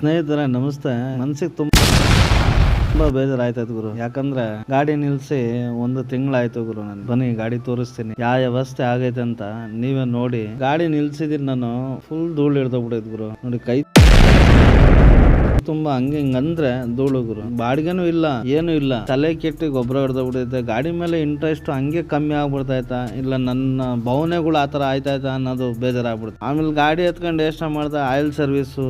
ಸ್ನೇಹಿತರೆ ನಮಸ್ತೆ. ಮನ್ಸಿಗೆ ತುಂಬಾ ಬೇಜಾರಾಯ್ತದ ಗುರು. ಯಾಕಂದ್ರೆ ಗಾಡಿ ನಿಲ್ಸಿ 1 ತಿಂಗಳಾಯ್ತು ಗುರು. ನಾನು ಬನ್ನಿ ಗಾಡಿ ತೋರಿಸ್ತೀನಿ ಯಾವ ವ್ಯವಸ್ಥೆ ಆಗೈತೆ ಅಂತ ನೀವೇ ನೋಡಿ. ಗಾಡಿ ನಿಲ್ಸಿದೀನಿ ನಾನು, ಫುಲ್ ಧೂಳು ಹಿಡ್ದೋಗ್ಬಿಟ್ಟೈತ್ ಗುರು. ನೋಡಿ ಕೈ ತುಂಬಾ ಹಂಗೆ ಹಿಂಗಂದ್ರೆ ಧೂಳು ಗುರು. ಬಾಡಿಗೆನೂ ಇಲ್ಲ, ಏನು ಇಲ್ಲ, ತಲೆ ಕೆಟ್ಟಿ ಗೊಬ್ಬರ ಹಿಡ್ದೋಗ್ಬಿಟ್ಟೈತೆ. ಗಾಡಿ ಮೇಲೆ ಇಂಟ್ರೆಸ್ಟ್ ಹಂಗೆ ಕಮ್ಮಿ ಆಗ್ಬಿಡ್ತೈತಾ, ಇಲ್ಲ ನನ್ನ ಭಾವನೆಗಳು ಆತರ ಆಯ್ತಾಯ್ತಾ ಅನ್ನೋದು ಬೇಜಾರಾಗ್ಬಿಡುತ್ತೆ. ಆಮೇಲೆ ಗಾಡಿ ಎತ್ಕೊಂಡು ಎಷ್ಟು ಮಾಡ್ತಾ ಆಯಿಲ್ ಸರ್ವಿಸು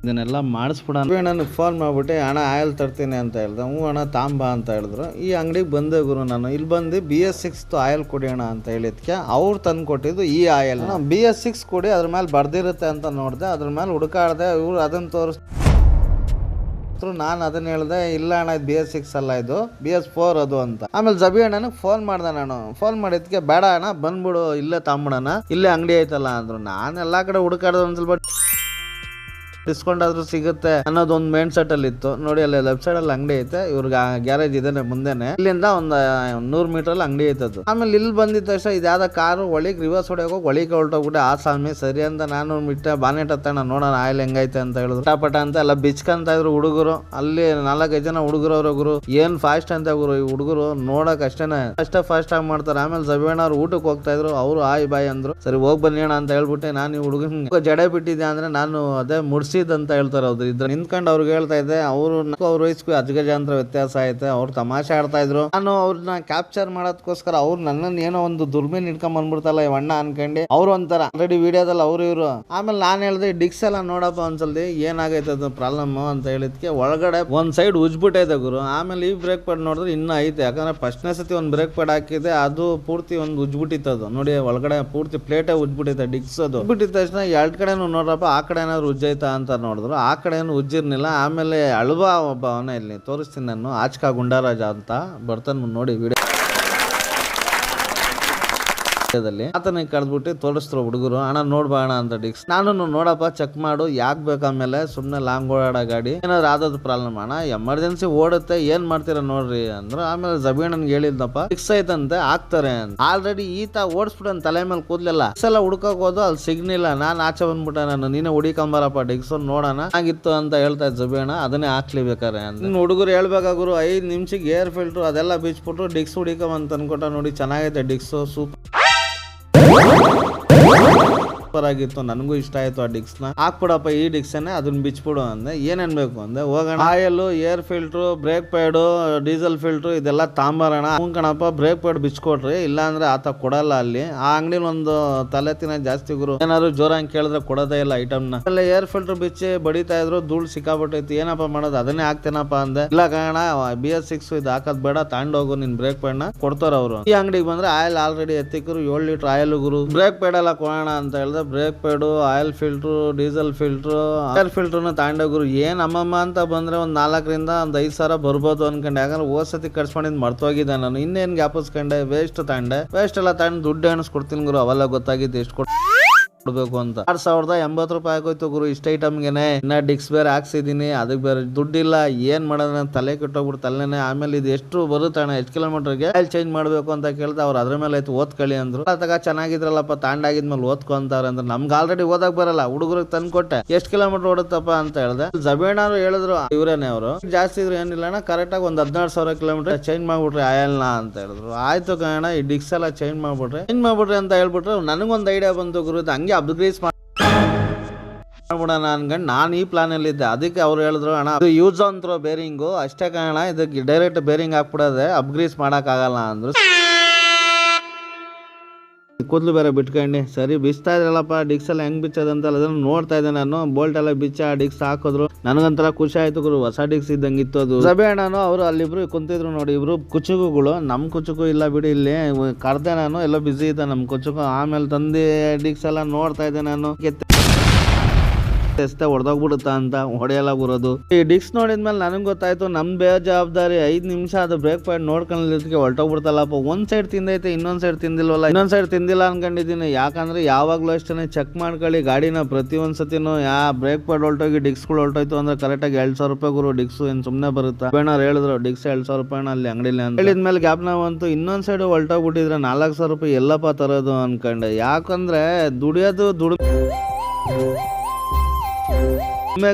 ಇದನ್ನೆಲ್ಲ ಮಾಡಿಸ್ಬಿಡ. ನನಗೆ ಫೋನ್ ಮಾಡ್ಬಿಟ್ಟು ಅಣ್ಣ ಆಯಿಲ್ ತರ್ತೀನಿ ಅಂತ ಹೇಳ್ದೆ. ಅಣ್ಣ ತಾಂಬ ಅಂತ ಹೇಳಿದ್ರು. ಈ ಅಂಗಡಿಗೆ ಬಂದೆ ಗುರು. ನಾನು ಇಲ್ಲಿ ಬಂದು BS6 ಆಯಿಲ್ ಕೊಡಿ ಅಣ್ಣ ಅಂತ ಹೇಳಿದ್ಕೆ ಅವ್ರು ತಂದು ಕೊಟ್ಟಿದ್ದು ಈ ಆಯಿಲ್. BS6 ಕೊಡಿ, ಅದ್ರ ಮೇಲೆ ಬರ್ದಿರುತ್ತೆ ಅಂತ ನೋಡಿದೆ. ಅದ್ರ ಮೇಲೆ ಹುಡುಕಾಡ್ದೆ. ಇವ್ರು ಅದನ್ನ ನಾನು ಅದನ್ನ ಹೇಳ್ದೆ, ಇಲ್ಲ ಅಣ್ಣ ಇದು BS6 ಅಲ್ಲ, ಇದು BS4 ಅದು ಅಂತ. ಆಮೇಲೆ ಜಬಿ ಅಣ್ಣನಿಗೆ ಫೋನ್ ಮಾಡ್ದೆ. ನಾನು ಫೋನ್ ಮಾಡಿದ್ಕೆ ಬೇಡ ಅಣ್ಣ ಬಂದ್ಬಿಡು, ಇಲ್ಲೇ ತಾಂಬಿಡೋಣ, ಇಲ್ಲೇ ಅಂಗಡಿ ಐತಲ್ಲ ಅಂದ್ರು. ನಾನು ಎಲ್ಲಾ ಕಡೆ ಹುಡುಕಾಡ್ದೆ, ಒಂದ್ ಸ್ವಲ್ಪ ಡಿಸ್ಕೌಂಟ್ ಆದ್ರೂ ಸಿಗುತ್ತೆ ಅನ್ನೋದು ಒಂದು ಮೈಂಡ್ ಸೆಟ್ ಅಲ್ಲಿ ಇತ್ತು. ನೋಡಿ ಅಲ್ಲಿ ಲೆಫ್ಟ್ ಸೈಡ್ ಅಲ್ಲಿ ಅಂಗಡಿ ಐತೆ, ಇವ್ರಿಗೆ ಗ್ಯಾರೇಜ್ ಇದೆ ಮುಂದೆನೆ. ಇಲ್ಲಿಂದ ಒಂದ್ 100 ಮೀಟರ್ ಅಲ್ಲಿ ಅಂಗಡಿ ಐತದು. ಆಮೇಲೆ ಇಲ್ಲಿ ಬಂದಿದ್ದ ತಕ್ಷಣ ಇದ್ಯಾವ್ದ ಕಾರು ಒಳಿಗ್ ರಿವರ್ಸ್ ಹೊಡೆಯೋಕೆ ಒಳಿಗೆ ಹೊರಟೋಗ್ಬಿಟ್ಟೆ. ಆ ಸ್ವಾಮಿ ಸರಿ ಅಂತ ನಾನು ಬಿಟ್ಟೆ. ಬಾನೆಟ್ ಹತ್ತಣ ನೋಡೋಣ ಆಯಿಲ್ ಹೆಂಗೈತೆ ಅಂತ ಹೇಳಿದ್ರು. ಪಟಾಪಟ ಅಂತ ಎಲ್ಲ ಬಿಚ್ಕಂತ ಇದ್ರು ಹುಡುಗರು. ಅಲ್ಲಿ 4-5 ಜನ ಹುಡುಗರು ಗುರು. ಏನ್ ಫಾಸ್ಟ್ ಅಂತ ಗುರು ಈ ಹುಡುಗರು, ನೋಡಕ್ ಅಷ್ಟೇನೆ ಫಾಸ್ಟ್ ಆಗಿ ಮಾಡ್ತಾರೆ. ಆಮೇಲೆ ಜಬೀಣ ಅವ್ರು ಊಟಕ್ಕೆ ಹೋಗ್ತಾ ಇದ್ರು. ಅವರು ಆಯ್ ಬಾಯ್ ಅಂದ್ರು. ಸರಿ ಹೋಗ್ ಬನ್ನಿ ಅಣ್ಣ ಅಂತ ಹೇಳ್ಬಿಟ್ಟೆ. ನಾನು ಈ ಹುಡುಗನ್ ಜಡೆ ಬಿಟ್ಟಿದ್ದೆ ಅಂದ್ರೆ ನಾನು ಅದೇ ಮುಡ್ಸಿ ಅಂತ ಹೇಳ್ತಾರೆ. ಹೌದು, ಇದ್ರ ನಿಂತ್ಕೊಂಡು ಅವ್ರಿಗೆ ಹೇಳ್ತಾ ಇದ್ದೆ. ಅವ್ರ ವಯಸ್ಸು ಅಜಗಜಾಂತರ ವ್ಯತ್ಯಾಸ ಐತೆ. ಅವ್ರು ತಮಾಷೆ ಆಡ್ತಾ ಇದ್ರು. ನಾನು ಅವ್ರನ್ನ ಕ್ಯಾಪ್ಚರ್ ಮಾಡೋದಕ್ಕೋಸ್ಕರ ಅವ್ರು ನನ್ನನ್ನು ಏನೋ ಒಂದು ದುರ್ಮೀನ್ ಹಿಡ್ಕೊಂಡ್ ಬಂದ್ಬಿಡ್ತಲ್ಲ ಇವಣ್ಣ ಅನ್ಕಂಡು ಅವ್ರು ಒಂಥರ ಆಲ್ರೆಡಿ ವಿಡಿಯೋದಲ್ಲಿ ಅವ್ರು ಇವ್ರು. ಆಮೇಲೆ ನಾನು ಹೇಳ್ದೆ ಡಿಕ್ಸ್ ಎಲ್ಲ ನೋಡಪ್ಪ ಒಂದ್ಸಲ್ದಿ ಏನಾಗೈತೆ ಅದು ಪ್ರಾಬ್ಲಮ್ ಅಂತ ಹೇಳಿದ್ಕೆ ಒಳಗಡೆ ಒಂದ್ ಸೈಡ್ ಉಜ್ಬಿಟ್ಟೈತೆ ಗುರು. ಆಮೇಲೆ ಈ ಬ್ರೇಕ್ ಪ್ಯಾಡ್ ನೋಡಿದ್ರೆ ಇನ್ನೂ ಐತೆ. ಯಾಕಂದ್ರೆ ಫಸ್ಟ್ನೇ ಸತಿ ಒಂದ್ ಬ್ರೇಕ್ ಪ್ಯಾಡ್ ಹಾಕಿದೆ, ಅದು ಪೂರ್ತಿ ಒಂದು ಉಜ್ಬಿಟ್ಟಿತ್ತು. ನೋಡಿ ಒಳಗಡೆ ಪೂರ್ತಿ ಪ್ಲೇಟೇ ಉಜ್ಬಿಟ್ಟೈತೆ ಡಿಕ್ಸ್. ಅದು ಉಜ್ಬಿಟ್ಟಿದ ತಕ್ಷಣ 2 ಕಡೆನೂ ನೋಡ್ರಪ್ಪ ಆ ಕಡೆ ಏನಾದ್ರು ಉಜ್ಜೈತಾ ಅಂತ ನೋಡಿದ್ರು. ಆ ಕಡೆ ಏನು ಉಜ್ಜಿರ್ನಿಲ್ಲ. ಆಮೇಲೆ ಅಳ್ವಾ ಒಬ್ಬ ಅವನ ಇಲ್ಲಿ ತೋರಿಸ್ತೀನಿ ನಾನು, ಆಚ್ಕಾ ಗುಂಡಾರಾಜ ಅಂತ ಬರ್ತಾನೆ ನೋಡಿ ವಿಡಿಯೋ ಆತನಿಗೆ ಕಳೆದ್ಬಿಟ್ಟು ತೋರಿಸ್ರು ಹುಡುಗರು. ಅಣ್ಣ ನೋಡ್ಬಾ ಅಣ್ಣ ಅಂತ ಡಿಕ್ಸ್. ನಾನು ನೋಡಪ್ಪ ಚೆಕ್ ಮಾಡು, ಯಾಕೆ ಬೇಕಾಮೇಲೆ ಸುಮ್ನೆ ಲಾಂಗ್ ಓಡಾಡೋ ಗಾಡಿ ಏನಾದ್ರು ಆದದ್ದು ಪ್ರಾಬ್ಲಮ್ ಅಣ್ಣ, ಎಮರ್ಜೆನ್ಸಿ ಓಡುತ್ತೆ ಏನ್ ಮಾಡ್ತೀರಾ ನೋಡ್ರಿ ಅಂದ್ರು. ಆಮೇಲೆ ಜಬೀಣನ್ಗೆ ಹೇಳಿದ್ನಪ್ಪ ಡಿಕ್ಸ್ ಐತಂತೆ ಹಾಕ್ತಾರೆ ಅಂತ. ಆಲ್ರೆಡಿ ಈತ ಓಡಿಸ್ಬಿಟ್ಟು ತಲೆ ಮೇಲೆ ಕೂದ್ಲೆಲ್ಲ ಎಲ್ಲ ಹುಡ್ಕೋಕ್ ಹೋದು ಅಲ್ಲಿ ಸಿಗ್ನಿಲ್ಲ. ನಾನ್ ಆಚೆ ಬಂದ್ಬಿಟ್ಟೆ. ನಾನು ನೀನೇ ಹುಡಿಕೊಂಬರಪ್ಪ ಡಿಕ್ಸ್ ನೋಡೋಣ ಆಗಿತ್ತು ಅಂತ ಹೇಳ್ತಾ ಇದ್ದ ಜಬೀಣ. ಅದನ್ನೇ ಹಾಕ್ಲಿಬೇಕಾರೆ ಅಂತ ಹುಡುಗರು ಹೇಳ್ಬೇಕಾದ್ರು 5 ನಿಮಿಷಕ್ಕೆ ಏರ್ ಫಿಲ್ಟರ್ ಅದೆಲ್ಲ ಬಿಚ್ಬಿಟ್ರು ಡಿಕ್ಸ್ ಹುಡಿಕೊಂಬಂತ ಅನ್ಕೊಟ್ಟ. ನೋಡಿ ಚೆನ್ನಾಗೈತೆ ಡಿಕ್ಸ್, ಸೂಪರ್ ಆಗಿತ್ತು. ನನಗೂ ಇಷ್ಟ ಆಯ್ತು ಆ ಡಿಕ್ಸ್ ನ. ಹಾಕ್ಬಿಡಪ್ಪ ಈ ಡಿಕ್ಸ್ ಅದನ್ನ ಬಿಚ್ಬಿಡು ಅಂದೆ. ಏನೇನ್ ಬೇಕು ಅಂದೆ. ಹೋಗೋಣ oil, air filter, break pad, diesel filter ಇದೆಲ್ಲ ತಾಂಬಾರಣ. ಕಣಪ್ಪ ಬ್ರೇಕ್ ಪ್ಯಾಡ್ ಬಿಚ್ಕೊಡ್ರಿ, ಇಲ್ಲ ಅಂದ್ರೆ ಆತ ಕೊಡಲ್ಲ. ಅಲ್ಲಿ ಆ ಅಂಗಡಿ ಒಂದು ತಲೆ ತಿನ್ನ ಜಾಸ್ತಿ ಗುರು. ಏನಾದ್ರು ಜೋರಾಗಿ ಕೇಳಿದ್ರೆ ಕೊಡೋದೇ ಇಲ್ಲ ಐಟಮ್ ನ. ಅಲ್ಲ ಏರ್ ಫಿಲ್ಟರ್ ಬಿಚ್ಚಿ ಬಡಿತಾ ಇದ್ರು, ಧೂಳು ಸಿಕ್ಕಾಬಿಟ್ಟೈತಿ. ಏನಪ್ಪ ಮಾಡೋದು, ಅದನ್ನೇ ಹಾಕ್ತೇನಪ್ಪ ಅಂದೆ. ಇಲ್ಲ ಕಾರಣ BS6 ಇದು ಹಾಕದ್ ಬೇಡ, ತಾಂಡೋಗು ನಿನ್ ಬ್ರೇಕ್ ಪ್ಯಾಡ್ ನ ಕೊಡ್ತಾರ ಅವರು. ಈ ಅಂಗಡಿಗೆ ಬಂದ್ರೆ ಆಯಿಲ್ ಆಲ್ರೆಡಿ ಎತ್ತಿಕರು 7 ಲೀಟರ್ ಆಯಿಲ್ ಗುರು. ಬ್ರೇಕ್ ಪ್ಯಾಡ್ ಎಲ್ಲ ಕೊಡೋಣ ಅಂತ ಹೇಳ್ದೆ. Break pad, oil filter, diesel filter, air filter ನ ತಾಂಡೋಗ್ರು. ಏನ್ ಅಮ್ಮಮ್ಮ ಅಂತ ಬಂದ್ರೆ ಒಂದ್ 4ರಿಂದ ಒಂದು 5 ಸಾವಿರ ಬರ್ಬೋದು ಅನ್ಕೊಂಡೆ. ಯಾಕಂದ್ರೆ ಹೋದ್ಸತಿ ಕಟ್ಸ್ಕೊಂಡಿದ್ ಮರ್ತೋಗಿದ್ದೆ ನಾನು. ಇನ್ನೇನ್ ಗ್ಯಾಪಸ್ಕೊಂಡೆ, ವೇಸ್ಟ್ ತಾಂಡೆ. ವೇಸ್ಟ್ ಎಲ್ಲ ತಾಂಡ್ ದುಡ್ಡು ಎಣಿಸ್ಕೊಡ್ತೀನಿ ಗುರು. ಅವೆಲ್ಲ ಗೊತ್ತಾಗಿದ್ದು ಎಷ್ಟು ಕೊಡ್ಬೇಕು ಅಂತ. 6080 ರೂಪಾಯಿ ಆಗೋಯ್ತು ಗುರು ಇಷ್ಟ ಐಟಮ್ಗೆನೆ. ಇನ್ನ ಡಿಕ್ಸ್ ಬೇರೆ ಹಾಕ್ಸಿದೀನಿ, ಅದಕ್ಕೆ ಬೇರೆ ದುಡ್ಡಿಲ್ಲ. ಏನ್ ಮಾಡೋಣ ತಲೆ ಕೆಟ್ಟೋಗ್ಬಿಟ್ಟು ತಲೆನೆ. ಆಮೇಲೆ ಇದು ಎಷ್ಟು ಬರುತ್ತಣ್ಣ, ಎಷ್ಟು ಕಿಲೋಮೀಟರ್ಗೆ ಆಯಿಲ್ ಚೇಂಜ್ ಮಾಡ್ಬೇಕು ಅಂತ ಕೇಳ್ದೆ. ಅವ್ರು ಅದ್ರ ಮೇಲೆ ಆಯ್ತು ಓದ್ಕೊಳ್ಳಿ ಅಂದ್ರು. ತಗ ಚೆನ್ನಾಗಿದ್ರಲ್ಲಪ್ಪ ತಾಂಡಾಗಿದ್ಮೇಲೆ ಓದ್ಕೊಂತಾರೆ ಅಂದ್ರೆ ನಮ್ಗೆ ಆಲ್ರೆಡಿ ಓದಕ್ ಬರಲ್ಲ. ಹುಡುಗರಿಗೆ ತಂದು ಕೊಟ್ಟೆ. ಎಷ್ಟು ಕಿಲೋಮೀಟರ್ ಓಡುತ್ತಪ್ಪ ಅಂತ ಹೇಳ್ದೆ. ಜಬೀಣರು ಹೇಳಿದ್ರು, ಇವರೇನೆ ಅವರು ಜಾಸ್ತಿ ಇದ್ರು ಏನಿಲ್ಲ ಕರೆಕ್ಟ್ ಆಗಿ ಒಂದು 16,000 ಕಿಲೋಮೀಟರ್ ಚೇಂಜ್ ಮಾಡ್ಬಿಟ್ರಿ ಆಯಿಲ್ ನ ಅಂತ ಹೇಳಿದ್ರು. ಆಯ್ತು ಕಾರಣ ಈ ಡಿಕ್ಸ್ ಎಲ್ಲ ಚೇಂಜ್ ಮಾಡ್ಬಿಟ್ರಿ ಅಂತ ಹೇಳ್ಬಿಟ್ರೆ ನನಗೊಂದು ಐಡಿಯಾ ಬಂತು ಗುರು. ಹಂಗೆ ಅಪ್ಗ್ರೇಡ್ ಮಾಡ್ಬಿಡೋಣ ಅನ್ಕೊಂಡು ನಾನು ಈ ಪ್ಲಾನ್ ಅಲ್ಲಿ ಇದ್ದೆ. ಅದಕ್ಕೆ ಅವ್ರು ಹೇಳಿದ್ರು, ಅಣ್ಣ ಇದು ಯೂಸ್ ಆನ್ ಥ್ರೋ ಬೇರಿಂಗು ಅಷ್ಟೇ ಕಾರಣ, ಇದಕ್ಕೆ ಡೈರೆಕ್ಟ್ ಬೇರಿಂಗ್ ಹಾಕ್ಬಿಡೋದೆ, ಅಪ್ಗ್ರೇಡ್ ಮಾಡಕ್ ಆಗಲ್ಲ ಅಂದ್ರು. ಕೂದಲು ಬೇರೆ ಬಿಟ್ಕೊಂಡಿ. ಸರಿ ಬಿಚ್ತಾ ಇದ್ರಲ್ಲಪ್ಪ ಡಿಕ್ಸ್ ಎಲ್ಲ ಹೆಂಗ್ ಬಿಚ್ಚೋದಂತ ಅದನ್ನ ನೋಡ್ತಾ ಇದ್ದೆ ನಾನು. ಬೋಲ್ಟ್ ಎಲ್ಲ ಬಿಚ್ಚ ಡಿಕ್ಸ್ ಹಾಕಿದ್ರು. ನನಗಂತರ ಖುಷಿ ಆಯ್ತು ಗುರು, ಹೊಸ ಡಿಕ್ಸ್ ಇದ್ದಂಗಿತ್ತು ಅದು. ಸಭೆ ಅಣ್ಣನು ಅವರು ಅಲ್ಲಿಬ್ರು ಕುಂತಿದ್ರು ನೋಡಿ, ಇಬ್ರು ಕುಚುಕುಗಳು. ನಮ್ ಕುಚುಕು ಇಲ್ಲ ಬಿಡಿ, ಇಲ್ಲಿ ಕರ್ದೆ ನಾನು, ಎಲ್ಲ ಬಿಸಿ ಇದ್ದ ನಮ್ ಕುಚುಕು. ಆಮೇಲೆ ತಂದೆ ಡಿಕ್ಸ್ ಎಲ್ಲ ನೋಡ್ತಾ ಇದ್ದೆ ನಾನು. ಹೊಡೆದೋಗ್ಬಿಡುತ್ತಾ ಅಂತ ಹೊಡೆಯಲ್ಲ ಬರೋದು. ಈ ಡಿಕ್ಸ್ ನೋಡಿದ್ಮೇಲೆ ನನಗೆ ಗೊತ್ತಾಯ್ತು ನಮ್ ಬೇಜವಾಬ್ದಾರಿ. 5 ನಿಮಿಷ ಅದು ಬ್ರೇಕ್ ಪ್ಯಾಡ್ ನೋಡ್ಕೊಳ್ಳೋದಕ್ಕೆ ಹೊರಟೋಗ್ಬಿಡ್ತಲ್ಲಪ್ಪ. ಒಂದ್ ಸೈಡ್ ತಿಂದೈತೆ, ಇನ್ನೊಂದ್ ಸೈಡ್ ತಿಂದಿಲ್ವಲ್ಲ. ಇನ್ನೊಂದ್ ಸೈಡ್ ತಿಂದಿಲ್ಲ ಅನ್ಕೊಂಡಿದ್ದೀನಿ. ಯಾಕಂದ್ರೆ ಯಾವಾಗ್ಲೂ ಅಷ್ಟೇ ಚೆಕ್ ಮಾಡ್ಕೊಳ್ಳಿ ಗಾಡಿನ. ಪ್ರತಿ ಒಂದ್ಸತಿನೂ ಬ್ರೇಕ್ ಪ್ಯಾಡ್ ಹೊರಟೋಗಿ ಡಿಕ್ಸ್ಗಳು ಹೊರಟೋಯ್ತು ಅಂದ್ರೆ ಕರೆಕ್ಟ್ ಆಗಿ 2,000 ರೂಪಾಯಿ ಗುರು ಡಿಕ್ಸ್. ಏನ್ ಸುಮ್ನೆ ಬರುತ್ತಾ? ಬೇಣಾರು ಹೇಳಿದ್ರು ಡಿಕ್ಸ್ 2,000 ರೂಪಾಯಿ ಅಲ್ಲಿ ಅಂಗಡಿಲಿ ಅಂತ ಹೇಳಿದ್ಮೇಲೆ ಗ್ಯಾಪ್ನ ಬಂತು. ಇನ್ನೊಂದ್ ಸೈಡ್ ಹೊರಟೋಗ್ಬಿಟ್ಟಿದ್ರೆ 4,000 ರೂಪಾಯಿ ಎಲ್ಲಪ್ಪ ತರೋದು ಅನ್ಕೊಂಡೆ. ಯಾಕಂದ್ರೆ ದುಡಿಯೋದು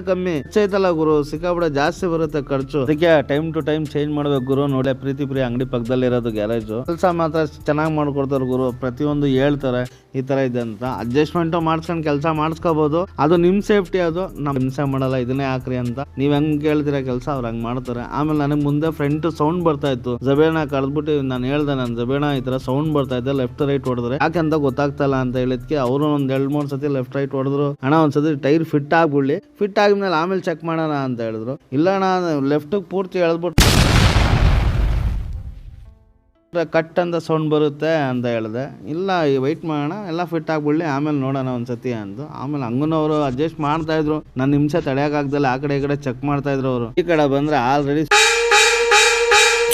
ಕಮ್ಮಿ ಹೆಚ್ಚೈತಲ್ಲ ಗುರು, ಸಿಕ್ಕಾಬಿಡ ಜಾಸ್ತಿ ಬರುತ್ತೆ ಖರ್ಚು. ಅದಕ್ಕೆ ಟೈಮ್ ಟು ಟೈಮ್ ಚೇಂಜ್ ಮಾಡ್ಬೇಕು ಗುರು. ನೋಡಿ ಪ್ರೀತಿ ಪ್ರಿಯ ಅಂಗಡಿ ಪಕ್ಕದಲ್ಲಿ ಇರೋದು ಗ್ಯಾರೇಜು. ಕೆಲಸ ಮಾತ್ರ ಚೆನ್ನಾಗಿ ಮಾಡ್ಕೊಡ್ತಾರೆ ಗುರು. ಪ್ರತಿಯೊಂದು ಹೇಳ್ತಾರೆ ಈ ತರ ಇದೆ ಅಂತ. ಅಡ್ಜಸ್ಟ್ಮೆಂಟ್ ಮಾಡ್ಸ್ಕೊಂಡ್ ಕೆಲಸ ಮಾಡಿಸ್ಕೋಬಹುದು. ಅದು ನಿಮ್ ಸೇಫ್ಟಿ, ಅದು ನಮ್ ಹಿಂಸೆ ಮಾಡಲ್ಲ ಇದನ್ನೇ ಹಾಕ್ರಿ ಅಂತ. ನೀವ್ ಹೆಂಗ್ ಕೇಳ್ತೀರಾ ಕೆಲಸ ಅವ್ರು ಹಂಗ್ ಮಾಡ್ತಾರೆ. ಆಮೇಲೆ ನನಗೆ ಮುಂದೆ ಫ್ರಂಟ್ ಸೌಂಡ್ ಬರ್ತಾ ಇತ್ತು. ಜಬೇಣ ಕಳೆದ್ಬಿಟ್ಟು ನಾನು ಹೇಳ್ದೆ, ನನ್ ಜಬೇಣ ಈ ತರ ಸೌಂಡ್ ಬರ್ತಾ ಇದ್ದೆ, ಲೆಫ್ಟ್ ರೈಟ್ ಹೊಡೆದ್ರೆ ಯಾಕಂತ ಗೊತ್ತಾಗ್ತಲ್ಲ ಅಂತ ಹೇಳಿದ್ಕೆ ಅವರು ಒಂದ್ 2-3 ಸತಿ ಲೆಫ್ಟ್ ರೈಟ್ ಹೊಡೆದ್ರು. ಅಣ್ಣ ಒಂದ್ಸತಿ ಟೈರ್ ಫಿಟ್ ಆಗ್ಬಿಡ್ಲಿ, ಫಿಟ್ ಆಗಿದ್ಮೇಲೆ ಆಮೇಲೆ ಚೆಕ್ ಮಾಡೋಣ ಅಂತ ಹೇಳಿದ್ರು. ಇಲ್ಲ ಅಣ್ಣ ಲೆಫ್ಟ್ ಪೂರ್ತಿ ಎಳ್ದ್ಬಿಟ್ಟು ಕಟ್ ಅಂತ ಸೌಂಡ್ ಬರುತ್ತೆ ಅಂತ ಹೇಳಿದೆ. ಇಲ್ಲ ವೈಟ್ ಮಾಡೋಣ, ಎಲ್ಲ ಫಿಟ್ ಆಗ್ಬಿಡ್ಲಿ ಆಮೇಲೆ ನೋಡೋಣ ಒಂದ್ಸತಿ ಅಂದು. ಆಮೇಲೆ ಹಂಗೂ ಅವರು ಅಡ್ಜಸ್ಟ್ ಮಾಡ್ತಾ ಇದ್ರು. ನನ್ನ ನಿಮಿಷ ತಡೆಯಕ್ಕಾಗ್ದಲ್ಲ ಆ ಕಡೆ ಈ ಕಡೆ ಚೆಕ್ ಮಾಡ್ತಾ ಇದ್ರು ಅವರು. ಈ ಕಡೆ ಬಂದ್ರೆ ಆಲ್ರೆಡಿ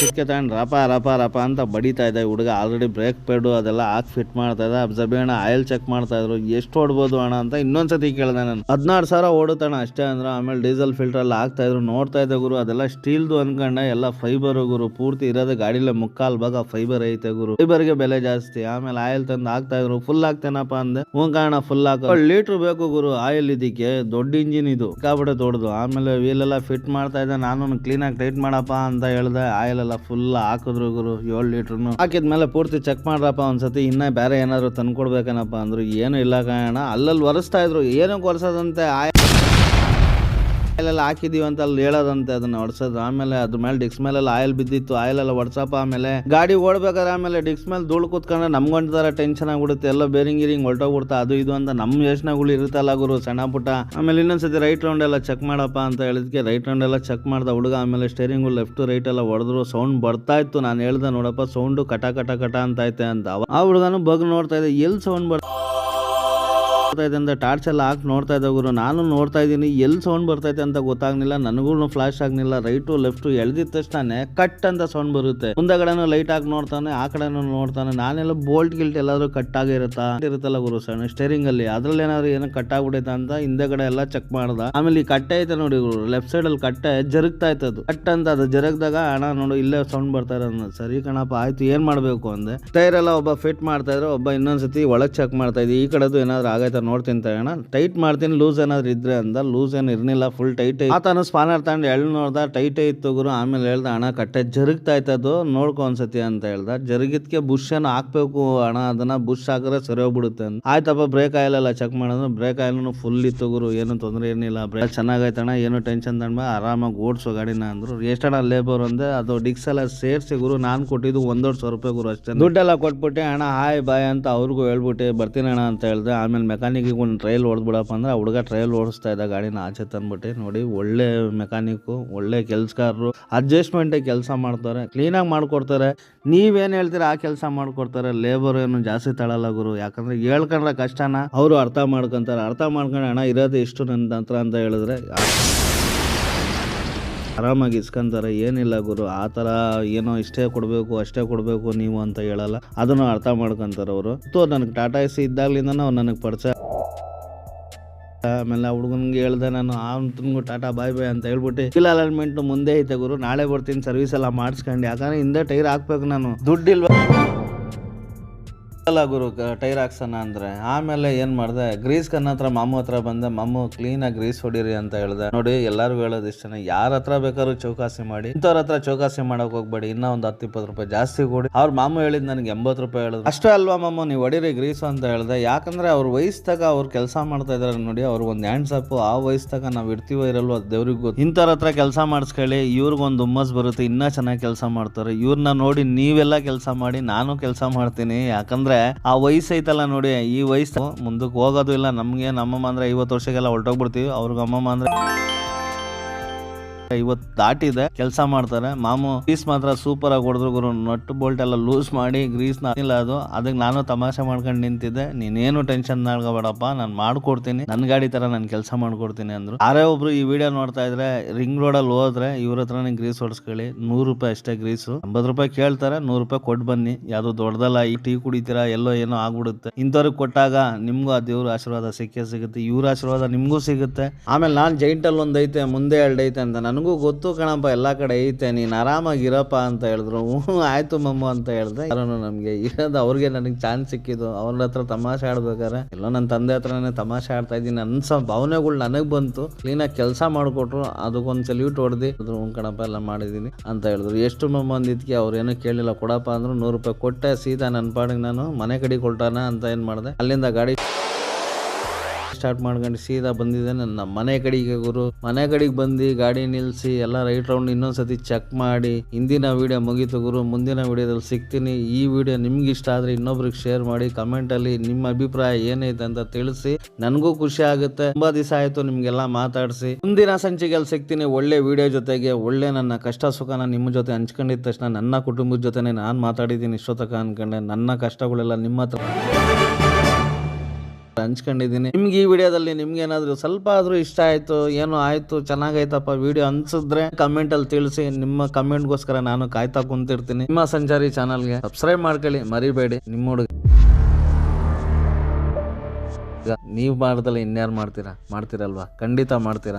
ಚಿಕ್ಕೆ ತಗೊಂಡು ರಪ ರಪ ರಪ ಅಂತ ಬಡಿತಾ ಇದ್ದ ಹುಡುಗ. ಆಲ್ರೆಡಿ ಬ್ರೇಕ್ ಪ್ಯಾಡು ಅದೆಲ್ಲ ಹಾಕಿ ಫಿಟ್ ಮಾಡ್ತಾ ಇದ್ದ. ಅಣ್ಣ ಆಯಿಲ್ ಚೆಕ್ ಮಾಡ್ತಾ ಇದ್ರು. ಎಷ್ಟು ಓಡ್ಬೋದು ಅಣ್ಣ ಅಂತ ಇನ್ನೊಂದ್ಸತಿ ಕೇಳಿದೆ ನಾನು. 16,000 ಓಡುತ್ತಣ್ಣ ಅಷ್ಟೇ ಅಂದ್ರು. ಆಮೇಲೆ ಡೀಸೆಲ್ ಫಿಲ್ಟರ್ ಎಲ್ಲ ಹಾಕ್ತಾ ಇದ್ರು. ನೋಡ್ತಾ ಇದ್ದೆ ಗುರು, ಅದೆಲ್ಲ ಸ್ಟೀಲ್ದು ಅನ್ಕೊಂಡೆ, ಎಲ್ಲ ಫೈಬರ್ ಗುರು. ಪೂರ್ತಿ ಇರೋದು ಗಾಡಿಲೇ 3/4 ಭಾಗ ಫೈಬರ್ ಐತೆ ಗುರು. ಫೈಬರ್ಗೆ ಬೆಲೆ ಜಾಸ್ತಿ. ಆಮೇಲೆ ಆಯಿಲ್ ತಂದು ಹಾಕ್ತಾ ಇದ್ರು. ಫುಲ್ ಹಾಕ್ತೇನಪ್ಪ ಅಂದೆ. ಕಾರಣ ಫುಲ್ ಹಾಕೋ ಲೀಟರ್ ಬೇಕು ಗುರು ಆಯಿಲ್. ಇದಕ್ಕೆ ದೊಡ್ಡ ಇಂಜಿನ್ ಇದು, ಸಿಕ್ಕಾಬಿಟ್ಟೆ ದೊಡ್ಡದು. ಆಮೇಲೆ ವೀಲ್ ಎಲ್ಲ ಫಿಟ್ ಮಾಡ್ತಾ ಇದ್ದೆ. ನಾನು ಕ್ಲೀನ್ ಆಗಿ ಟೈಟ್ ಮಾಡಪ್ಪ ಅಂತ ಹೇಳ್ದೆ. ಆಯಿಲ್ ಎಲ್ಲ ಫುಲ್ ಹಾಕಿದ್ರು ಗುರು. 7 ಲೀಟರ್ನು ಹಾಕಿದ್ಮೇಲೆ ಪೂರ್ತಿ ಚೆಕ್ ಮಾಡ್ರಪ್ಪ ಒಂದ್ಸತಿ, ಇನ್ನ ಬೇರೆ ಏನಾದ್ರು ತಂದ್ಕೊಡ್ಬೇಕೇನಪ್ಪ ಅಂದ್ರು. ಏನು ಇಲ್ಲ ಕಾರಣ ಅಲ್ಲಲ್ಲಿ ಒರೆಸ್ತಾ ಇದ್ರು. ಏನಕ್ಕೆ ಒರೆಸೋದಂತೆ, ಆಯಿಲ್ ಹಾಕಿದೀವಿ ಅಂತ ಅಲ್ಲಿ ಹೇಳೋದಂತೆ ಅದನ್ನ ಹೊಡ್ಸೋದು. ಆಮೇಲೆ ಅದ್ರ ಮೇಲೆ ಡಿಕ್ಸ್ ಮೇಲೆಲ್ಲ ಆಯಿಲ್ ಬಿದ್ದಿತ್ತು, ಆಯಿಲ್ ಎಲ್ಲ ಹೊಡ್ಸಪ್ಪ. ಆಮೇಲೆ ಗಾಡಿ ಓಡ್ಬೇಕಾದ್ರೆ ಆಮೇಲೆ ಡಿಕ್ಸ್ ಮೇಲೆ ಧೂಳು ಕೂತ್ಕೊಂಡ್ರೆ ನಮ್ಗೊಂಥರ ಟೆನ್ಷನ್ ಆಗ್ಬಿಡುತ್ತೆ. ಎಲ್ಲ ಬೇರಿಂಗ್ ಗಿರಿಂಗ್ ಹೊಲ್ಟೋಗ್ಬಿಡ್ತಾ ಅದು ಇದು ಅಂತ ನಮ್ಮ ಯೋಚನೆಗಳು ಇರುತ್ತಲ್ಲ ಗುರು, ಸಣ್ಣ ಪುಟ್ಟ. ಆಮೇಲೆ ಇನ್ನೊಂದ್ಸತಿ ರೈಟ್ ರೌಂಡ್ ಎಲ್ಲ ಚೆಕ್ ಮಾಡಪ್ಪ ಅಂತ ಹೇಳಿದ್ಕೆ ರೈಟ್ ರೌಂಡ್ ಎಲ್ಲ ಚೆಕ್ ಮಾಡ್ದ ಹುಡುಗ. ಆಮೇಲೆ ಸ್ಟೇರಿಂಗು ಲೆಫ್ಟ್ ರೈಟ್ ಎಲ್ಲ ಹೊಡೆದ್ರು. ಸೌಂಡ್ ಬರ್ತಾ ಇತ್ತು. ನಾನು ಹೇಳ್ದೆ ನೋಡಪ್ಪ ಸೌಂಡು ಕಟ ಕಟ ಕಟ ಅಂತ ಐತೆ ಅಂತ. ಆ ಹುಡುಗನು ಬಗ್ ನೋಡ್ತಾ ಇದೆ, ಎಲ್ಲಿ ಸೌಂಡ್ ಬರ್ತಾ ಇದೆ ಅಂತ ಟಾರ್ಚ್ ಎಲ್ಲ ಹಾಕಿ ನೋಡ್ತಾ ಇದ್ದ ಗುರು. ನಾನು ನೋಡ್ತಾ ಇದ್ದೀನಿ, ಎಲ್ಲಿ ಸೌಂಡ್ ಬರ್ತೈತೆ ಅಂತ ಗೊತ್ತಾಗ್ಲಿಲ್ಲ. ನನಗೂ ಫ್ಲಾಶ್ ಆಗ್ಲಿಲ್ಲ. ರೈಟು ಲೆಫ್ಟ್ ಎಳ್ದಿದ ತಕ್ಷಣ ಕಟ್ ಅಂತ ಸೌಂಡ್ ಬರುತ್ತೆ. ಮುಂದಗಡೆನೂ ಲೈಟ್ ಹಾಕಿ ನೋಡ್ತಾನೆ, ಆ ಕಡೆನೂ ನೋಡ್ತಾನೆ. ನಾನೆಲ್ಲ ಬೋಲ್ಟ್ ಗಿಲ್ಟ್ ಎಲ್ಲಾದ್ರೂ ಕಟ್ ಆಗಿರುತ್ತಲ್ಲ ಗುರು ಸಣ್ಣ ಸ್ಟೇರಿಂಗ್ ಅಲ್ಲಿ, ಅದ್ರಲ್ಲಿ ಏನಾದ್ರು ಏನೋ ಕಟ್ ಆಗ್ಬಿಟ್ಟೈತೆ ಅಂತ ಹಿಂದೆಗಡೆ ಎಲ್ಲ ಚೆಕ್ ಮಾಡ್ದ. ಆಮೇಲೆ ಈ ಕಟ್ಟೆ ಐತೆ ನೋಡಿ ಗುರು, ಲೆಫ್ಟ್ ಸೈಡ್ ಅಲ್ಲಿ ಕಟ್ಟೆ ಜರುಗ್ತಾ ಇತ್ತು. ಕಟ್ ಅಂತ ಅದು ಜರಗ್ದಾಗ ಅಣ್ಣ ನೋಡು ಇಲ್ಲೇ ಸೌಂಡ್ ಬರ್ತಾ ಇರೋದು. ಸರಿ ಕಣಪ್ಪ ಆಯ್ತು, ಏನ್ ಮಾಡ್ಬೇಕು ಅಂದೆ. ಟೈರ್ ಎಲ್ಲ ಒಬ್ಬ ಫಿಟ್ ಮಾಡ್ತಾ ಇದ್ರು, ಒಬ್ಬ ಇನ್ನೊಂದ್ಸತಿ ಒಳಗ್ ಚೆಕ್ ಮಾಡ್ತಾ ಇದ್ವಿ. ಈ ಕಡೆದು ಏನಾದ್ರು ಆಗೈತೆ ನೋಡ್ತೀನಿ ತಗೋಣ, ಟೈಟ್ ಮಾಡ್ತೀನಿ ಲೂಸ್ ಏನಾದ್ರು ಇದ್ರೆ ಅಂದ. ಲೂಸ್ ಏನು ಇರ್ನಿಲ್ಲ, ಫುಲ್ ಟೈಟ್. ಆತನು ಸ್ಪಾನರ್ ತಗೊಂಡು ನೋಡ್ದ, ಟೈಟ್ ಇತ್ತು ಗುರು. ಆಮೇಲೆ ಹೇಳ್ದ ಅಣ್ಣ ಕಟ್ಟೆ ಜರುಗ್ತಾ ಇತ್ತದು ನೋಡ್ಕೊ ಒಂದ್ಸತಿ ಅಂತ ಹೇಳ್ದ. ಜರುಗಿದ್ಕೆ ಬುಷ್ ಏನು ಹಾಕ್ಬೇಕು ಅಣ್ಣ, ಅದನ್ನ ಬುಷ್ ಹಾಕಿದ್ರೆ ಸರಿ ಹೋಗ್ಬಿಡುತ್ತೆ ಅಂತ. ಆಯ್ತಪ್ಪ ಬ್ರೇಕ್ ಆಯಿಲ್ ಎಲ್ಲ ಚೆಕ್ ಮಾಡಿದ್ರು. ಬ್ರೇಕ್ ಆಯಿಲ್ ಫುಲ್ ಇತ್ತು ಗುರು, ಏನು ತೊಂದರೆ ಏನಿಲ್ಲ. ಬ್ರೇಕ್ ಚೆನ್ನಾಗೈತಣ್ಣ, ಏನು ಟೆನ್ಷನ್ ತಗೊಂಡ ಆರಾಮಾಗಿ ಓಡಿಸೋ ಗಾಡಿನ ಅಂದ್ರು. ಎಷ್ಟಣ್ಣ ಲೇಬರ್ ಅಂದೆ. ಅದು ಡಿಕ್ಸ್ ಎಲ್ಲ ಸೇರಿಸಿ ಗುರು ನಾನು ಕೊಟ್ಟಿದ್ದು 1,50,000 ರೂಪಾಯಿ ಗುರು ಅಷ್ಟೇ. ದುಡ್ಡೆಲ್ಲ ಕೊಟ್ಬಿಟ್ಟೆ. ಅಣ್ಣ ಹಾಯ್ ಬಾಯ್ ಅಂತ ಅವ್ರಿಗೂ ಹೇಳ್ಬಿಟ್ಟೆ, ಬರ್ತೀನಿ ಅಣ್ಣ ಅಂತ ಹೇಳ್ದೆ. ಆಮೇಲೆ ಮೆಕ್ಯಾನಿಕ್ ಒಂದು ಟ್ರಯಲ್ ಹೊಡೆದ್ಬಿಡಪ್ಪ ಅಂದ್ರೆ ಆ ಹುಡುಗ ಟ್ರಯಲ್ ಓಡಿಸ್ತಾ ಇದ್ದ ಗಾಡಿನ ಆಚೆ ತಂದ್ಬಿಟ್ಟೆ. ನೋಡಿ ಒಳ್ಳೆ ಮೆಕ್ಯಾನಿಕ್, ಒಳ್ಳೆ ಕೆಲ್ಸಗಾರರು, ಅಡ್ಜಸ್ಟ್ಮೆಂಟ್ ಕೆಲಸ ಮಾಡ್ತಾರೆ, ಕ್ಲೀನಾಗಿ ಮಾಡ್ಕೊಡ್ತಾರೆ. ನೀವೇನ್ ಹೇಳ್ತೀರಾ ಆ ಕೆಲಸ ಮಾಡ್ಕೊಡ್ತಾರೆ. ಲೇಬರ್ ಏನು ಜಾಸ್ತಿ ತಳಲ್ಲ ಗುರು, ಯಾಕಂದ್ರೆ ಹೇಳ್ಕೊಂಡ್ರೆ ಕಷ್ಟನ ಅವರು ಅರ್ಥ ಮಾಡ್ಕೊಂತಾರೆ. ಅರ್ಥ ಮಾಡ್ಕೊಂಡು ಅಣ್ಣ ಇರೋದು ಎಷ್ಟು ನನ್ನ ಹತ್ರ ಅಂತ ಹೇಳಿದ್ರೆ ಆರಾಮಾಗಿ ಇಸ್ಕೊಂತಾರೆ. ಏನಿಲ್ಲ ಗುರು ಆ ಥರ ಏನೋ ಇಷ್ಟೇ ಕೊಡಬೇಕು ಅಷ್ಟೇ ಕೊಡಬೇಕು ನೀವು ಅಂತ ಹೇಳಲ್ಲ, ಅದನ್ನು ಅರ್ಥ ಮಾಡ್ಕೊಂತಾರೆ ಅವರು. ನನಗೆ ಟಾಟಾ ಎಸಿ ಇದ್ದಾಗ್ಲಿಂದ ಅವ್ರು ನನಗೆ ಪರಿಚಯ. ಆಮೇಲೆ ಆ ಹುಡುಗನ್ಗೆ ಹೇಳ್ದೆ ನಾನು, ಅವನಿಗೂ ಟಾಟಾ ಬಾಯ್ ಬಾಯ್ ಅಂತ ಹೇಳ್ಬಿಟ್ಟು ಇಲ್ಲ ಅಲೈನ್ಮೆಂಟ್ ಮುಂದೆ ಐತೆ ಗುರು, ನಾಳೆ ಬರ್ತೀನಿ ಸರ್ವಿಸ್ ಎಲ್ಲ ಮಾಡಿಸ್ಕೊಂಡು. ಯಾಕಂದ್ರೆ ಹಿಂದೆ ಟೈರ್ ಹಾಕ್ಬೇಕು, ನಾನು ದುಡ್ಡಿಲ್ವಾ ಅಲ್ಲ ಗುರು ಟೈರ್ ಹಾಕ್ಸೋಣ ಅಂದ್ರೆ. ಆಮೇಲೆ ಏನ್ ಮಾಡ್ದೆ, ಗ್ರೀಸ್ ಕನ್ನ ಹತ್ರ ಮಾಮು ಹತ್ರ ಬಂದೆ. ಮಾಮು ಕ್ಲೀನ್ ಆಗಿ ಗ್ರೀಸ್ ಹೊಡೀರಿ ಅಂತ ಹೇಳ್ದೆ. ನೋಡಿ ಎಲ್ಲಾರ್ಗು ಹೇಳೋದು ಇಷ್ಟನೇ, ಯಾರ ಹತ್ರ ಬೇಕಾದ್ರೂ ಚೌಕಾಸಿ ಮಾಡಿ, ಇಂಥವ್ರ ಹತ್ರ ಚೌಕಾಸಿ ಮಾಡಕ್ ಹೋಗ್ಬೇಡಿ. ಇನ್ನ ಒಂದು 10-20 ರೂಪಾಯಿ ಜಾಸ್ತಿ ಕೊಡಿ. ಅವ್ರ ಮಾಮು ಹೇಳಿದ್ ನನಗೆ 80 ರೂಪಾಯಿ ಹೇಳಿದ್ರು. ಅಷ್ಟೇ ಅಲ್ವಾ ಮಾಮು, ನೀವು ಹೊಡೀರಿ ಗ್ರೀಸ್ ಅಂತ ಹೇಳ್ದೆ. ಯಾಕಂದ್ರೆ ಅವ್ರ ವಯಸ್ಸಾಗ ಅವ್ರು ಕೆಲಸ ಮಾಡ್ತಾ ಇದಾರೆ ನೋಡಿ, ಅವ್ರಿಗೆ ಒಂದು ಹ್ಯಾಂಡ್ಸ್ ಅಪ್. ಆ ವಯಸ್ಸಾಗ ನಾವ್ ಇರ್ತೀವೋ ಇರಲ್ವೋ ಅದು ದೇವ್ರಿಗೆ ಗೊತ್ತು. ಇಂಥವ್ರ ಹತ್ರ ಕೆಲಸ ಮಾಡಿಸ್ಕೊಳ್ಳಿ, ಇವ್ರಿಗೊಂದು ಹುಮ್ಮಸ್ ಬರುತ್ತೆ, ಇನ್ನ ಚೆನ್ನಾಗಿ ಕೆಲಸ ಮಾಡ್ತಾರೆ. ಇವ್ರನ್ನ ನೋಡಿ ನೀವೆಲ್ಲ ಕೆಲಸ ಮಾಡಿ, ನಾನು ಕೆಲಸ ಮಾಡ್ತೀನಿ. ಯಾಕಂದ್ರೆ ಆ ವಯಸ್ಸು ಐತಲ್ಲ ನೋಡಿ, ಈ ವಯಸ್ಸು ಮುಂದಕ್ಕೆ ಹೋಗೋದು ಇಲ್ಲ. ನಮ್ಗೆ ನಮ್ಮಮ್ಮ ಅಂದ್ರೆ 50 ವರ್ಷಕ್ಕೆಲ್ಲ ಹೊರಟೋಗ್ಬಿಡ್ತೀವಿ. ಅವ್ರಿಗೆ ಅಮ್ಮಮ್ಮ ಅಂದ್ರೆ 50 ದಾಟಿದೆ, ಕೆಲಸ ಮಾಡ್ತಾರೆ. ಮಾಮು ಗ್ರೀಸ್ ಮಾತ್ರ ಸೂಪರ್ ಆಗಿ ಹೊಡೆದ್ರು ಗುರು. ನಟ್ ಬೋಲ್ಟ್ ಎಲ್ಲ ಲೂಸ್ ಮಾಡಿ ಗ್ರೀಸ್ ಇಲ್ಲ ಅದು. ಅದಕ್ಕೆ ನಾನು ತಮಾಷೆ ಮಾಡ್ಕೊಂಡು ನಿಂತಿದ್ದೆ. ನೀನೇನು ಟೆನ್ಷನ್ ಮಾಡ್ಕೋಬೇಡಪ್ಪ, ನಾನು ಮಾಡ್ಕೊಡ್ತೀನಿ, ನನ್ ಗಾಡಿ ತರ ನಾನು ಕೆಲಸ ಮಾಡ್ಕೊಡ್ತೀನಿ ಅಂದ್ರು. ಯಾರೇ ಒಬ್ರು ಈ ವಿಡಿಯೋ ನೋಡ್ತಾ ಇದ್ರೆ ರಿಂಗ್ ರೋಡ್ ಅಲ್ಲಿ ಹೋದ್ರೆ ಇವ್ರ ಹತ್ರನೇ ಗ್ರೀಸ್ ಹೊಡ್ಸ್ಕೊಳ್ಳಿ. 100 ರೂಪಾಯಿ ಅಷ್ಟೇ ಗ್ರೀಸು. 80 ರೂಪಾಯಿ ಕೇಳ್ತಾರೆ, 100 ರೂಪಾಯಿ ಕೊಟ್ಟು ಬನ್ನಿ. ಯಾವ್ದು ದೊಡ್ಡದಲ್ಲ. ಈ ಟೀ ಕುಡಿತೀರಾ ಎಲ್ಲೋ ಏನೋ ಆಗ್ಬಿಡುತ್ತೆ. ಇಂಥವ್ರಿಗೆ ಕೊಟ್ಟಾಗ ನಿಮ್ಗೂ ಆ ದೇವ್ರ ಆಶೀರ್ವಾದ ಸಿಕ್ಕೇ ಸಿಗುತ್ತೆ, ಇವ್ರ ಆಶೀರ್ವಾದ ನಿಮ್ಗೂ ಸಿಗುತ್ತೆ. ಆಮೇಲೆ ನಾನ್ ಜೈಂಟ್ ಅಲ್ಲಿ ಒಂದ್ ಐತೆ ಮುಂದೆ 2 ಐತೆ ಅಂತ ನನಗೂ ನನಗೂ ಗೊತ್ತು ಕಣಪ್ಪ ಎಲ್ಲಾ ಕಡೆ ಐತೆ, ನೀನ್ ಆರಾಮಾಗಿರಪ್ಪ ಅಂತ ಹೇಳಿದ್ರು. ಆಯ್ತು ಮಮ್ಮ ಅಂತ ಹೇಳ್ದೆ. ನಮ್ಗೆ ಇರೋದು ಅವ್ರಿಗೆ ನನಗೆ ಚಾನ್ಸ್ ಸಿಕ್ಕಿದ್ದು, ಅವ್ರ ಹತ್ರ ತಮಾಷೆ ಆಡ್ಬೇಕಾರೆ ಎಲ್ಲೋ ನನ್ನ ತಂದೆ ಹತ್ರನೇ ತಮಾಷೆ ಆಡ್ತಾ ಇದ್ದೀನಿ ಅನ್ಸೋ ಭಾವನೆಗಳು ನನಗ್ ಬಂತು. ಕ್ಲೀನಾಗಿ ಕೆಲಸ ಮಾಡ್ಕೊಟ್ರು, ಅದಕ್ಕೊಂದು ಸಲ್ಯೂಟ್ ಹೊಡೆದಿ ಕಣಪ್ಪ ಎಲ್ಲ ಮಾಡಿದೀನಿ ಅಂತ ಹೇಳಿದ್ರು. ಎಷ್ಟು ಮಮ್ಮ ಅಂದಿದ್ಕೆ ಅವ್ರು ಏನೋ ಕೇಳಿಲ್ಲ, ಕೊಡಪ್ಪ ಅಂದ್ರು. 100 ರೂಪಾಯಿ ಕೊಟ್ಟೆ. ಸೀದಾ ನನ್ನ ಪಾಡಿಗೆ ನಾನು ಮನೆ ಕಡೆ ಕೊಲ್ಟಾನ ಅಂತ ಏನ್ ಮಾಡಿದೆ, ಅಲ್ಲಿಂದ ಗಾಡಿ ಸ್ಟಾರ್ಟ್ ಮಾಡ್ಕೊಂಡು ಸೀದಾ ಬಂದಿದ್ದೆ ನನ್ನ ಮನೆ ಕಡೆಗೆ. ಗುರು ಮನೆ ಕಡೆಗೆ ಬಂದು ಗಾಡಿ ನಿಲ್ಸಿ ಎಲ್ಲ ರೈಟ್ ರೌಂಡ್ ಇನ್ನೊಂದ್ಸತಿ ಚೆಕ್ ಮಾಡಿ ಹಿಂದಿನ ವಿಡಿಯೋ ಮುಗೀತು ಗುರು. ಮುಂದಿನ ವಿಡಿಯೋದಲ್ಲಿ ಸಿಗ್ತೀನಿ. ಈ ವಿಡಿಯೋ ನಿಮ್ಗೆ ಇಷ್ಟ ಆದ್ರೆ ಇನ್ನೊಬ್ರಿಗೆ ಶೇರ್ ಮಾಡಿ, ಕಮೆಂಟ್ ಅಲ್ಲಿ ನಿಮ್ಮ ಅಭಿಪ್ರಾಯ ಏನೈತೆ ಅಂತ ತಿಳಿಸಿ, ನನಗೂ ಖುಷಿ ಆಗುತ್ತೆ. ತುಂಬಾ ದಿವಸ ಆಯ್ತು ನಿಮ್ಗೆಲ್ಲ ಮಾತಾಡಿಸಿ. ಮುಂದಿನ ಸಂಚಿಕೆಯಲ್ಲಿ ಸಿಗ್ತೀನಿ ಒಳ್ಳೆ ವಿಡಿಯೋ ಜೊತೆಗೆ. ಒಳ್ಳೆ ನನ್ನ ಕಷ್ಟ ಸುಖನ ನಿಮ್ಮ ಜೊತೆ ಹಂಚ್ಕೊಂಡಿದ ತಕ್ಷಣ ನನ್ನ ಕುಟುಂಬದ ಜೊತೆನೆ ನಾನು ಮಾತಾಡಿದ್ದೀನಿ ಇಷ್ಟೊತ್ತಕ ಅನ್ಕೊಂಡೆ. ನನ್ನ ಕಷ್ಟಗಳೆಲ್ಲ ನಿಮ್ಮ ಹತ್ರ ಹಂಚ್ಕೊಂಡಿದ್ದೀನಿ. ನಿಮ್ಗೆ ಈ ವಿಡಿಯೋದಲ್ಲಿ ನಿಮ್ಗೆ ಏನಾದ್ರು ಸ್ವಲ್ಪ ಆದ್ರೂ ಇಷ್ಟ ಆಯ್ತು, ಏನೋ ಆಯ್ತು, ಚೆನ್ನಾಗೈತಪ್ಪ ವಿಡಿಯೋ ಅನ್ಸಿದ್ರೆ ಕಮೆಂಟ್ ಅಲ್ಲಿ ತಿಳಿಸಿ. ನಿಮ್ಮ ಕಮೆಂಟ್ಗೋಸ್ಕರ ನಾನು ಕಾಯ್ತಾ ಕುಂತಿರ್ತೀನಿ. ನಿಮ್ಮ ಸಂಚಾರಿ ಚಾನಲ್ಗೆ ಸಬ್ಸ್ಕ್ರೈಬ್ ಮಾಡ್ಕೊಳ್ಳಿ, ಮರಿಬೇಡಿ. ನಿಮ್ಮ ಹುಡುಗ ನೀವು ಮಾಡ್ದಲ್ಲ ಇನ್ಯಾರು ಮಾಡ್ತೀರಾ? ಮಾಡ್ತೀರಲ್ವಾ? ಖಂಡಿತ ಮಾಡ್ತೀರಾ.